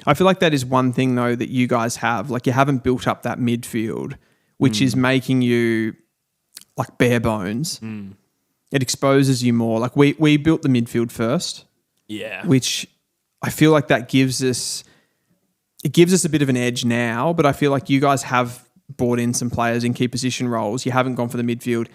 I feel like that is one thing though that you guys have. Like you haven't built up that midfield, which is making you like bare bones. It exposes you more. Like we built the midfield first. Yeah. Which I feel like that gives us a bit of an edge now, but I feel like you guys have brought in some players in key position roles. You haven't gone for the midfield.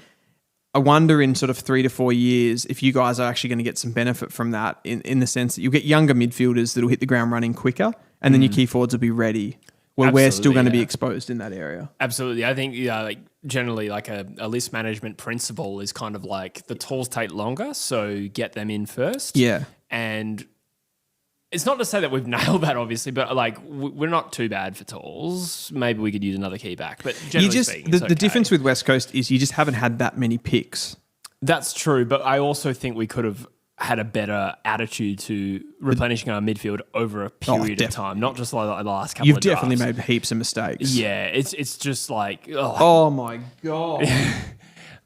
I wonder in sort of 3 to 4 years if you guys are actually going to get some benefit from that in the sense that you'll get younger midfielders that'll hit the ground running quicker and then your key forwards will be ready where we're still going to be exposed in that area. Absolutely. I think like generally like a list management principle is kind of like the tools take longer, so get them in first. Yeah. And it's not to say that we've nailed that, obviously, but like we're not too bad for tools. Maybe we could use another key back, but generally speaking, the difference with West Coast is you just haven't had that many picks. That's true, but I also think we could have had a better attitude to replenishing our midfield over a period of time, not just like the last couple of drafts. You've definitely made heaps of mistakes. Yeah, it's just like... Oh my God.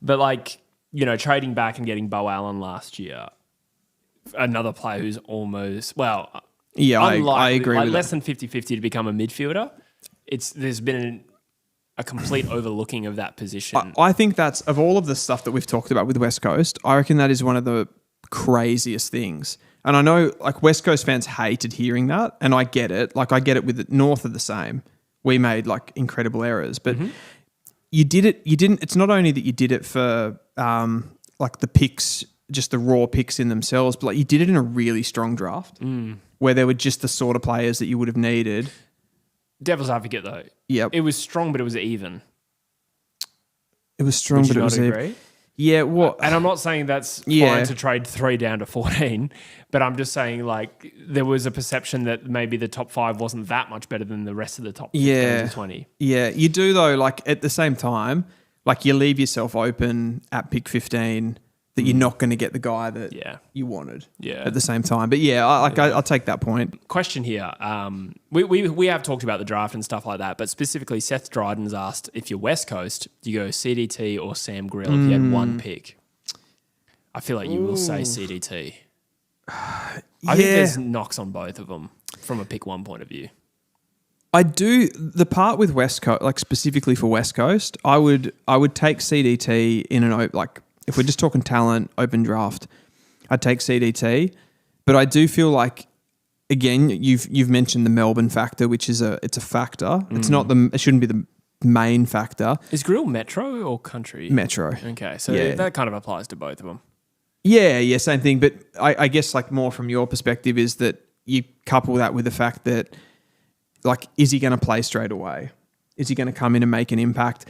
But like, you know, trading back and getting Bo Allen last year... Another player who's almost, I agree with less that. than 50-50 to become a midfielder. There's been a complete overlooking of that position. I think that's, of all of the stuff that we've talked about with West Coast, I reckon that is one of the craziest things. And I know like West Coast fans hated hearing that, and I get it. Like I get it with the North of the same. We made like incredible errors, but you did it. You didn't, it's not only that you did it for like the picks, just the raw picks in themselves, but like you did it in a really strong draft where there were just the sort of players that you would have needed. Devil's advocate though. Yep. It was strong, but it was even. It was strong, but it was even. Yeah, what? And I'm not saying that's fine to trade 3 down to 14, but I'm just saying like there was a perception that maybe the top 5 wasn't that much better than the rest of the top 15 to 20. Yeah, you do though, like at the same time, like you leave yourself open at pick 15 that you're not going to get the guy that you wanted at the same time. But I'll take that point. Question here. We have talked about the draft and stuff like that, but specifically Seth Dryden's asked if you're West Coast, do you go CDT or Sam Grill if you had one pick? I feel like you will say CDT. I think there's knocks on both of them from a pick 1 point of view. I do the part with West Coast, like specifically for West Coast, I would take CDT in an like if we're just talking talent, open draft, I'd take CDT. But I do feel like, again, you've mentioned the Melbourne factor, which is it's a factor. It's not it shouldn't be the main factor. Is Grill Metro or country? Metro. Okay, so that kind of applies to both of them. Yeah, same thing. But I guess like more from your perspective is that you couple that with the fact that like, is he going to play straight away? Is he going to come in and make an impact?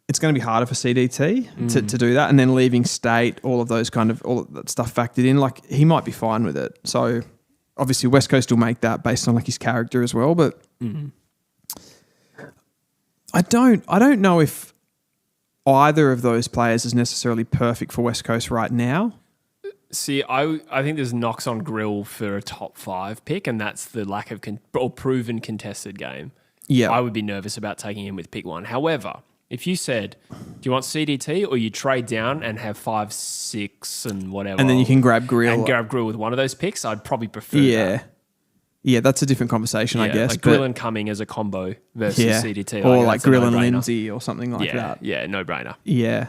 It's going to be harder for CDT to do that, and then leaving state, all of that stuff factored in. Like he might be fine with it. So obviously West Coast will make that based on like his character as well. But I don't know if either of those players is necessarily perfect for West Coast right now. See, I think there's knocks on Grill for a top 5 pick, and that's the lack of or proven contested game. Yeah, I would be nervous about taking him with pick 1. However, if you said, do you want CDT or you trade down and have 5, 6 and whatever. And then you can grab Grill. And grab Grill with one of those picks, I'd probably prefer that. Yeah, that's a different conversation, I guess. Like Grill and Cumming as a combo versus CDT. Or like Grill and Lindsay or something like that. Yeah, no-brainer. Yeah.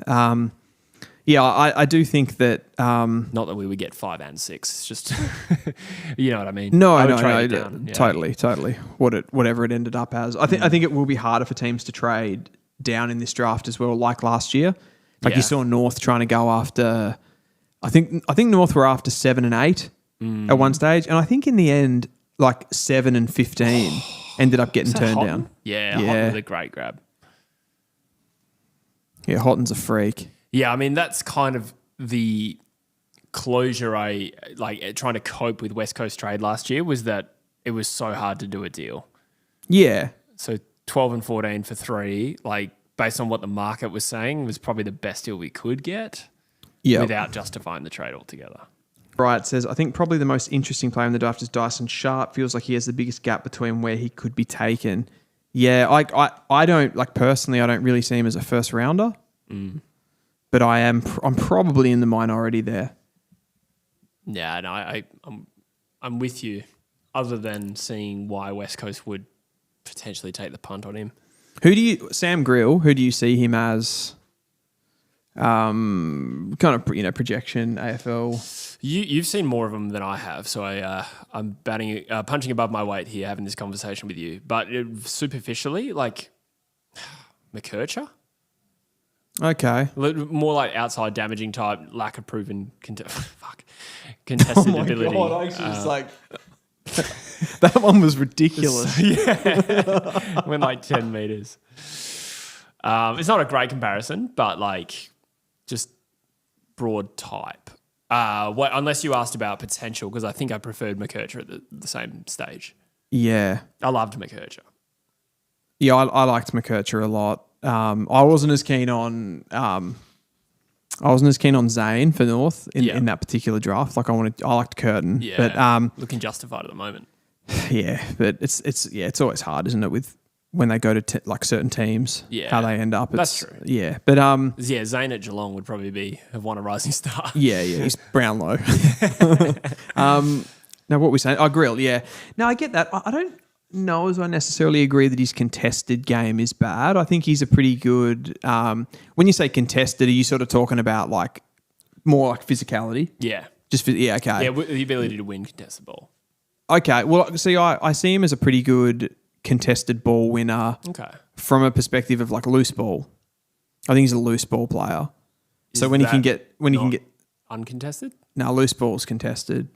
I do think that... not that we would get 5 and 6. It's just... you know what I mean? No, totally. Whatever it ended up as. I think it will be harder for teams to trade down in this draft as well, like last year. Like you saw North trying to go after... I think North were after 7 and 8 at one stage. And I think in the end, like 7 and 15 ended up getting turned down. Yeah, Houghton was a great grab. Yeah, Houghton's a freak. Yeah, I mean, that's kind of the closure I like trying to cope with West Coast trade last year was that it was so hard to do a deal. Yeah. So 12 and 14 for 3, like based on what the market was saying, was probably the best deal we could get without justifying the trade altogether. Bright says, I think probably the most interesting player in the draft is Dyson Sharp. Feels like he has the biggest gap between where he could be taken. Yeah, I don't, like personally, I don't really see him as a first rounder. But I'm probably in the minority there. Yeah, no, I'm with you. Other than seeing why West Coast would potentially take the punt on him. Sam Grill, who do you see him as kind of, projection, AFL? You've seen more of them than I have, so I'm punching above my weight here having this conversation with you. But superficially, like McKercher? Okay. More like outside damaging type, lack of proven contested ability. Oh my God, I actually was like... That one was ridiculous. Yeah. Went like 10 meters. It's not a great comparison, but like just broad type. Unless you asked about potential, because I think I preferred McKercher at the same stage. Yeah. I loved McKercher. Yeah, I liked McKercher a lot. I wasn't as keen on Zane for North in that particular draft. Like I liked Curtin. Yeah. But looking justified at the moment. Yeah, but it's always hard, isn't it, with when they go to like certain teams, how they end up. That's true. Yeah, but Zane at Geelong would probably have won a Rising Star. Yeah, he's Brownlow. Now what we saying? Oh, Grill. Yeah. No, I get that. I don't know as I necessarily agree that his contested game is bad. I think he's a pretty good. When you say contested, are you sort of talking about like more like physicality? Yeah. Okay. Yeah, the ability to win contested ball. Okay. Well, see, I see him as a pretty good contested ball winner. Okay. From a perspective of like loose ball, I think he's a loose ball player. So when he can get uncontested, no, loose ball's contested.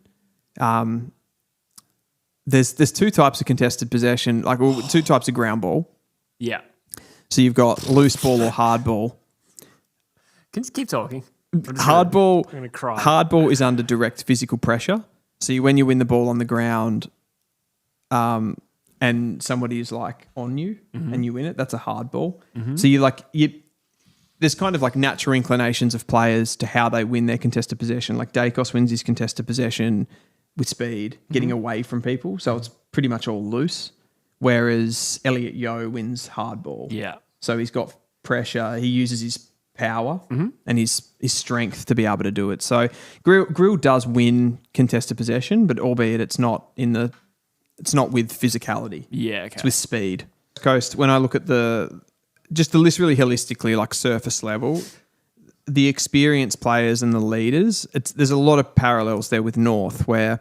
There's two types of contested possession, two types of ground ball. Yeah. So you've got loose ball or hard ball. Can you keep talking? Hard ball. I'm gonna cry. Hard ball is under direct physical pressure. So when you win the ball on the ground, and somebody is like on you and you win it, that's a hard ball. Mm-hmm. So there's kind of like natural inclinations of players to how they win their contested possession. Like Dacos wins his contested possession with speed, getting away from people. So it's pretty much all loose. Whereas Elliot Yeo wins hard ball. Yeah. So he's got pressure. He uses his power and his strength to be able to do it. So Grill does win contested possession, but albeit it's not with physicality. Yeah, okay. It's with speed. Coast, when I look at the list really holistically, like surface level, the experienced players and the leaders, there's a lot of parallels there with North where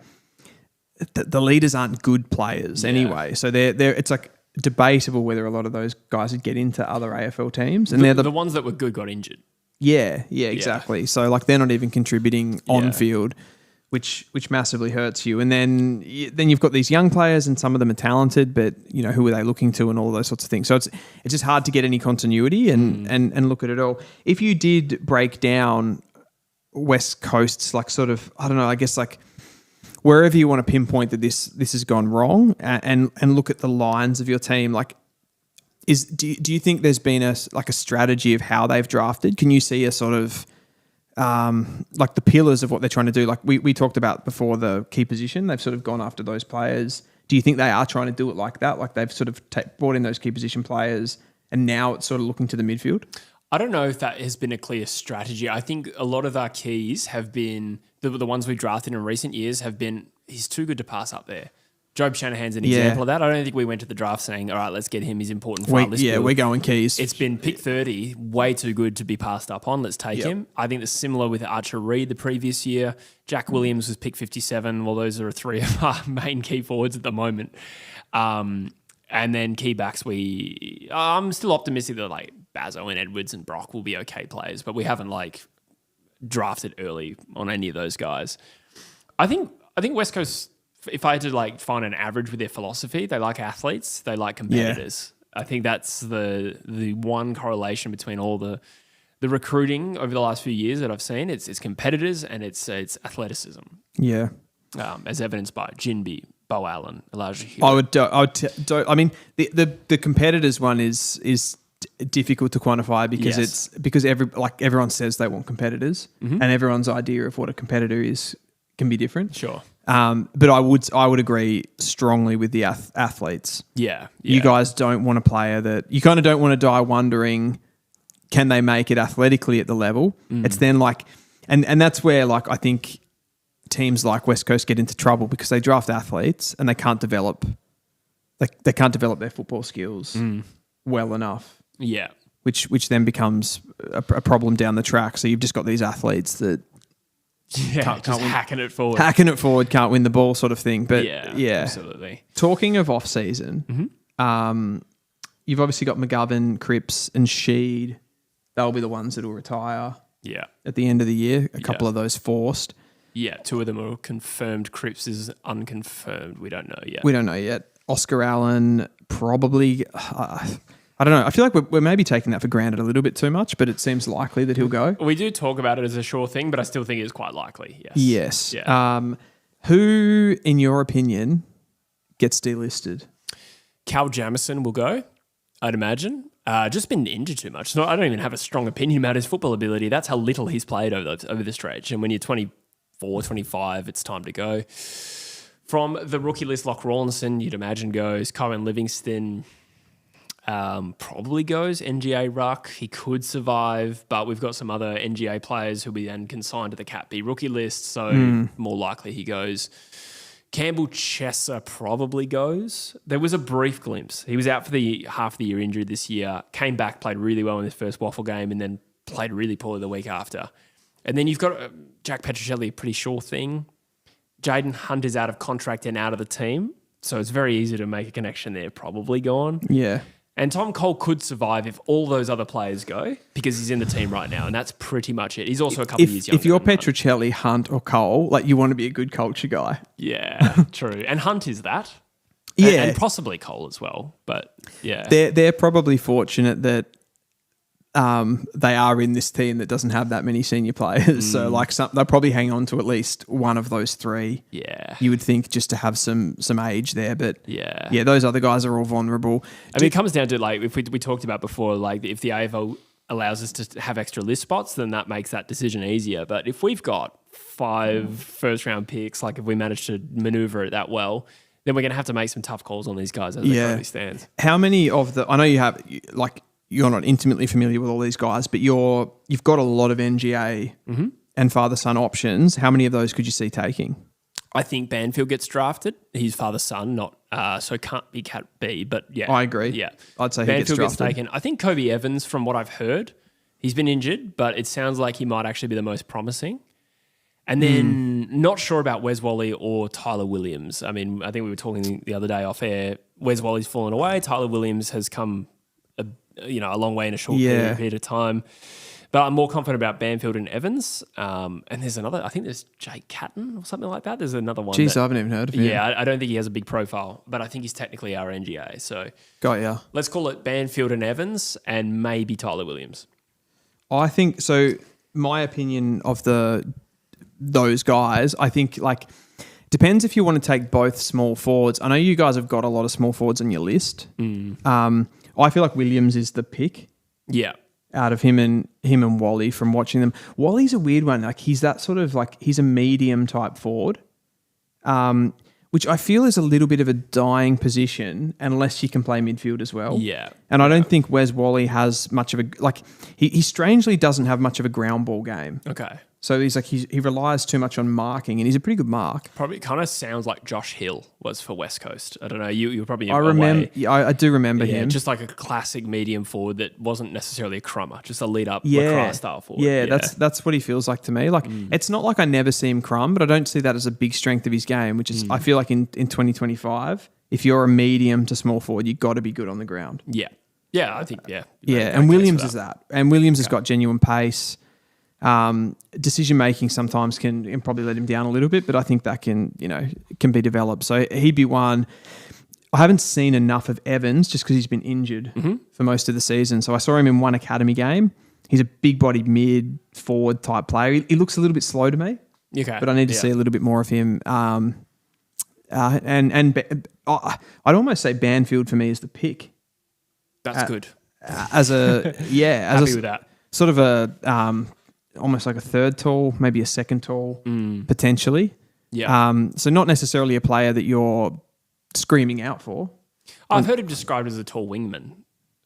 the leaders aren't good players anyway. So it's like debatable whether a lot of those guys would get into other AFL teams. And they're the ones that were good got injured. Yeah, exactly. So like they're not even contributing on field, which massively hurts you. And then you've got these young players and some of them are talented, but who are they looking to and all those sorts of things. So it's just hard to get any continuity and look at it all. If you did break down West Coast's like sort of, I don't know, I guess like wherever you want to pinpoint that this has gone wrong and look at the lines of your team, like do you think there's been a strategy of how they've drafted? Can you see a sort of like the pillars of what they're trying to do? Like we talked about before, the key position, they've sort of gone after those players. Do you think they are trying to do it like that? Like they've sort of brought in those key position players and now it's sort of looking to the midfield? I don't know if that has been a clear strategy. I think a lot of our keys have been, the ones we drafted in recent years have been, he's too good to pass up there. Job Shanahan's an example of that. I don't think we went to the draft saying, all right, let's get him. He's important for our list. Yeah, we're going keys. It's been pick 30, way too good to be passed up on. Let's take him. I think it's similar with Archer Reed the previous year. Jack Williams was pick 57. Well, those are three of our main key forwards at the moment. And then key backs, I'm still optimistic that like Bazzo and Edwards and Brock will be okay players, but we haven't like drafted early on any of those guys. I think West Coast, if I had to like find an average with their philosophy, they like athletes, they like competitors. I think that's the one correlation between all the recruiting over the last few years that I've seen. It's competitors and it's athleticism. Yeah. As evidenced by Jinby, Bo Allen, Elijah Hill. I mean, the competitors one is difficult to quantify because everyone says they want competitors and everyone's idea of what a competitor is can be different. Sure. But I would agree strongly with the athletes. Yeah. You guys don't want a player that you kind of don't want to die wondering, can they make it athletically at the level? It's then like, and that's where like I think teams like West Coast get into trouble because they draft athletes and they can't develop they can't develop their football skills well enough. Yeah. Which then becomes a problem down the track. So you've just got these athletes that can't just hacking it forward. Hacking it forward, can't win the ball sort of thing. But yeah. Absolutely. Talking of off-season, you've obviously got McGovern, Cripps and Sheed. They'll be the ones that will retire at the end of the year. A couple of those forced. Yeah, 2 of them are confirmed. Cripps is unconfirmed. We don't know yet. Oscar Allen, probably... I don't know. I feel like we're maybe taking that for granted a little bit too much, but it seems likely that he'll go. We do talk about it as a sure thing, but I still think it's quite likely, Yes. Yeah. Who, in your opinion, gets delisted? Cal Jamison will go, I'd imagine. Just been injured too much. So I don't even have a strong opinion about his football ability. That's how little he's played over the stretch. And when you're 24, 25, it's time to go. From the rookie list, Locke Rawlinson, you'd imagine goes. Cohen Livingston probably goes. NGA Ruck, he could survive, but we've got some other NGA players who we then consign to the Cat B rookie list, so more likely he goes. Campbell Chesser probably goes. There was a brief glimpse. He was out for the half of the year injured this year, came back, played really well in his first Waffle game, and then played really poorly the week after. And then you've got Jack Petrocelli, a pretty sure thing. Jaden Hunt is out of contract and out of the team, so it's very easy to make a connection there. Probably gone. Yeah. And Tom Cole could survive if all those other players go because he's in the team right now, and that's pretty much it. He's also a couple of years younger. If you're Petrocelli, Hunt, or Cole, like you want to be a good culture guy. Yeah, true. And Hunt is that. Yeah. And possibly Cole as well. But yeah. They're probably fortunate that they are in this team that doesn't have that many senior players. So like they'll probably hang on to at least one of those 3. Yeah. You would think just to have some age there. But yeah, those other guys are all vulnerable. I mean, it comes down to like if we talked about before, like if the AFL allows us to have extra list spots, then that makes that decision easier. But if we've got 5 first round picks, like if we manage to maneuver it that well, then we're going to have to make some tough calls on these guys as they currently stand. How many of I know you have like, you're not intimately familiar with all these guys, but you've got a lot of NGA and father-son options. How many of those could you see taking? I think Banfield gets drafted. He's father-son, not so can't be Cat B, but yeah. I agree. Yeah. I'd say Banfield he gets drafted. taken. I think Kobe Evans, from what I've heard, he's been injured, but it sounds like he might actually be the most promising. And then not sure about Wes Wally or Tyler Williams. I mean, I think we were talking the other day off air. Wes Wally's fallen away. Tyler Williams has come a long way in a short period of time. But I'm more confident about Banfield and Evans. And there's another, I think there's Jake Catton or something like that. There's another one. Jeez, I haven't even heard of him. Yeah, I don't think he has a big profile, but I think he's technically our NGA. So got ya. Let's call it Banfield and Evans and maybe Tyler Williams. I think so. My opinion of those guys, I think like depends if you want to take both small forwards. I know you guys have got a lot of small forwards on your list. I feel like Williams is the pick. Yeah. Out of him and Wally from watching them. Wally's a weird one. Like he's that sort of like he's a medium type forward, which I feel is a little bit of a dying position unless you can play midfield as well. Yeah. And I don't think Wes Wally has much of a like he strangely doesn't have much of a ground ball game. Okay. So he's like he relies too much on marking, and he's a pretty good mark. Probably kind of sounds like Josh Hill was for West Coast. I don't know. You're probably I remember. Yeah, I do remember him. Just like a classic medium forward that wasn't necessarily a crummer, just a lead up lacrosse style forward. Yeah, that's what he feels like to me. Like it's not like I never see him crumb, but I don't see that as a big strength of his game. Which is I feel like in 2025, if you're a medium to small forward, you've got to be good on the ground. Yeah, I think yeah. And Williams is that, and Williams has got genuine pace. Decision making sometimes can probably let him down a little bit, but I think that can be developed. So he'd be one. I haven't seen enough of Evans just because he's been injured for most of the season. So I saw him in one academy game. He's a big-bodied mid forward type player. He looks a little bit slow to me. Okay, but I need to see a little bit more of him. And I'd almost say Banfield for me is the pick. That's good. Happy with that. Sort of a almost like a third tall, maybe a second tall, potentially. Yeah. So not necessarily a player that you're screaming out for. I've heard him described as a tall wingman.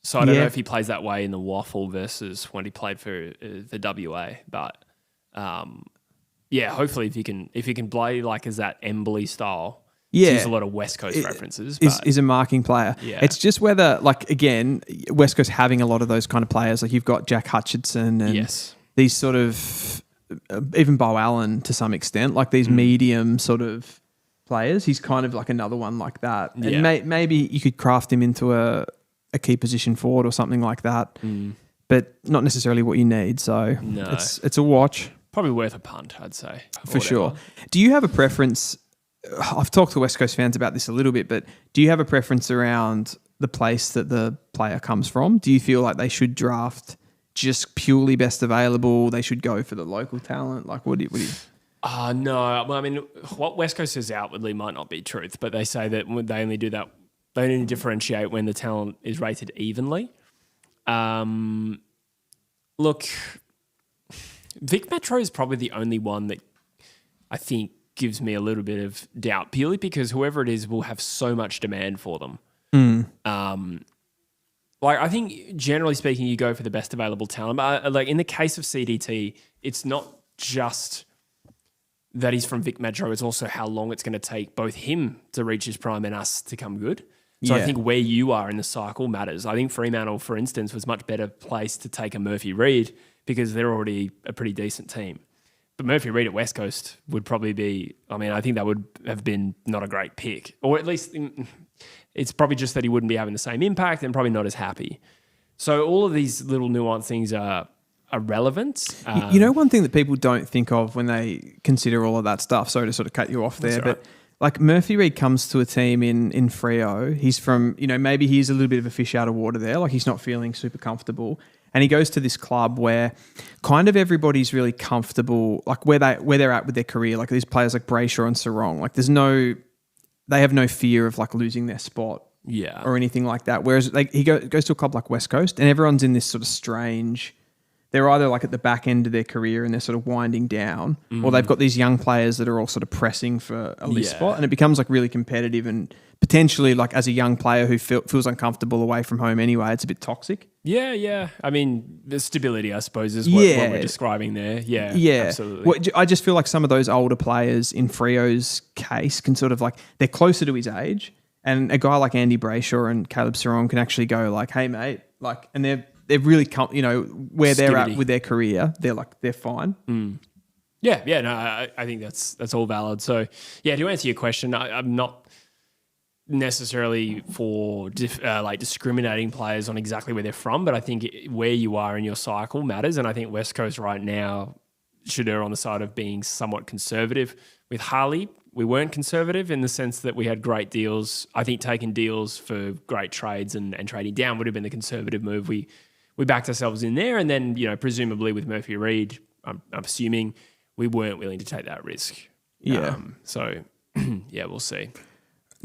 So I don't know if he plays that way in the Waffle versus when he played for the WA. But hopefully if he can play like as that Embley style. Yeah. Use a lot of West Coast references. Is a marking player. Yeah. It's just whether, like, again, West Coast having a lot of those kind of players. Like, you've got Jack Hutchinson and these sort of, even Bo Allen to some extent, like these medium sort of players. He's kind of like another one like that. Yeah. And maybe you could craft him into a key position forward or something like that. But not necessarily what you need. So it's a watch. Probably worth a punt, I'd say. For sure. Do you have a preference? I've talked to West Coast fans about this a little bit, but do you have a preference around the place that the player comes from? Do you feel like they should draft just purely best available? They should go for the local talent? Like, what do you? No. Well, I mean, what West Coast says outwardly might not be truth, but they say that they only do that. They only differentiate when the talent is rated evenly. Look, Vic Metro is probably the only one that I think gives me a little bit of doubt, purely because whoever it is will have so much demand for them. Like, I think generally speaking, you go for the best available talent. But like in the case of CDT, it's not just that he's from Vic Metro, it's also how long it's going to take both him to reach his prime and us to come good. So I think where you are in the cycle matters. I think Fremantle, for instance, was much better placed to take a Murphy Reid because they're already a pretty decent team. But Murphy Reid at West Coast would probably be, I mean, I think that would have been not a great pick. Or at least it's probably just that he wouldn't be having the same impact and probably not as happy. So all of these little nuanced things are relevant. You know, one thing that people don't think of when they consider all of that stuff, sorry to sort of cut you off there, but like Murphy Reid comes to a team in Freo. He's from, maybe he's a little bit of a fish out of water there. Like he's not feeling super comfortable. And he goes to this club where kind of everybody's really comfortable, like where they're at with their career. Like these players like Brayshaw and Sarong, like they have no fear of like losing their spot, or anything like that. Whereas like he goes to a club like West Coast, and everyone's in this sort of strange. They're either like at the back end of their career and they're sort of winding down, or they've got these young players that are all sort of pressing for a list spot, and it becomes like really competitive and potentially like as a young player who feels uncomfortable away from home anyway, it's a bit toxic. Yeah. I mean, the stability, I suppose, is what we're describing there. Yeah, absolutely. Well, I just feel like some of those older players in Freo's case can sort of like, they're closer to his age, and a guy like Andy Brayshaw and Caleb Sarong can actually go like, hey mate, like, and they're really, where they're at with their career, they're fine. Yeah. No, I think that's all valid. So yeah, to answer your question, I'm not necessarily for discriminating players on exactly where they're from, but I think where you are in your cycle matters. And I think West Coast right now should err on the side of being somewhat conservative. With Harley, we weren't conservative in the sense that we had great deals. I think taking deals for great trades and trading down would have been the conservative move. We backed ourselves in there, and then presumably with Murphy Reid, I'm assuming we weren't willing to take that risk. Yeah. So yeah, we'll see.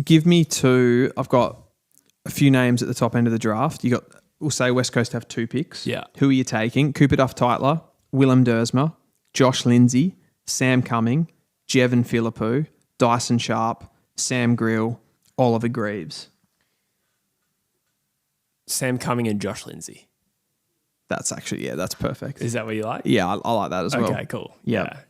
Give me two. I've got a few names at the top end of the draft. We'll say West Coast have 2 picks. Yeah. Who are you taking? Cooper Duff-Tytler, Willem Dersma, Josh Lindsay, Sam Cumming, Jevon Philippou, Dyson Sharp, Sam Grill, Oliver Greaves. Sam Cumming and Josh Lindsay. That's actually, that's perfect. Is that what you like? Yeah, I like that as well. Okay, cool. Yeah.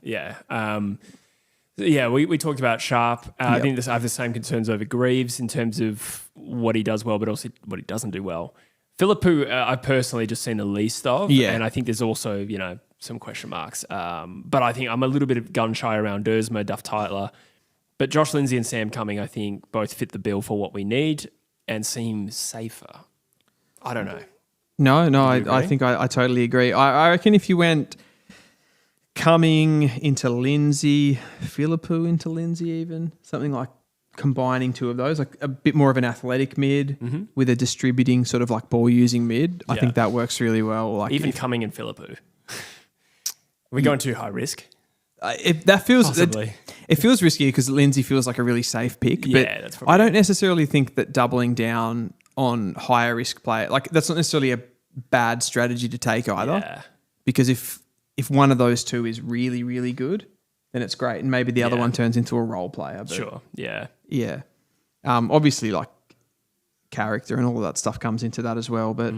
We talked about Sharp. I think I have the same concerns over Greaves in terms of what he does well, but also what he doesn't do well. Philippou, I've personally just seen the least of, and I think there's also, some question marks. But I think I'm a little bit gun shy around Dersma, Duff-Tytler. But Josh Lindsay and Sam Cumming, I think, both fit the bill for what we need and seem safer. I don't know. No, I think I totally agree. I reckon if you went Cumming into Lindsay, Philippou into Lindsay even, something like combining two of those, like a bit more of an athletic mid with a distributing sort of like ball using mid, I think that works really well. Like even Cumming and Philippou. Are we going too high risk? That feels possibly. It feels risky because Lindsay feels like a really safe pick. Yeah, but that's probably I don't necessarily think that doubling down on higher risk player, like that's not necessarily a bad strategy to take either. Yeah. Because if one of those two is really, really good, then it's great, and maybe the other one turns into a role player. But sure. Yeah. Obviously, like character and all of that stuff comes into that as well. But